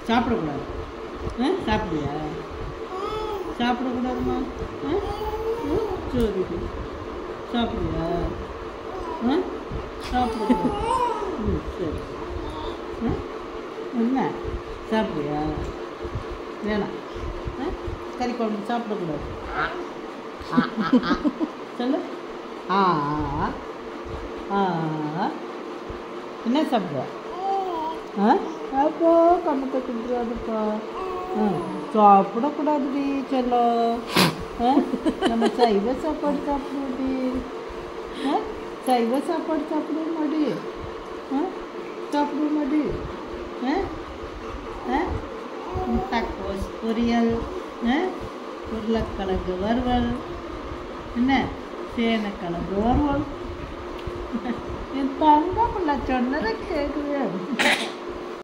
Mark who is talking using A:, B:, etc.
A: சாப்பிடக்கூடாது. சாப்பிடுவியா? சாப்பிடக்கூடாதுமா. சரி, சாப்பிடுவியா? சாப்பிடக்கூடாது. சரி. என்ன சாப்பிடுவியா? வேணாம். கறி குழம்பு சாப்பிடக்கூடாது. சொல்லு. என்ன சாப்பிடுவா? அப்போ கண்ணத்தை கொடுத்துருவாதுப்பா. சாப்பிடக்கூடாதுடி செல்லம். நம்ம சைவ சாப்பாடு சாப்பிடுவோடி. சைவ சாப்பாடு சாப்பிடுவோம் மாடி. சாப்பிடுவோம் மாடி. முட்டைக்கோஸ் பொரியல், உருளைக்கிழங்கு வறுவல், என்ன சேனக்கிழங்கு வறுவல். என் தங்கம் சொன்னதை கேட்குது.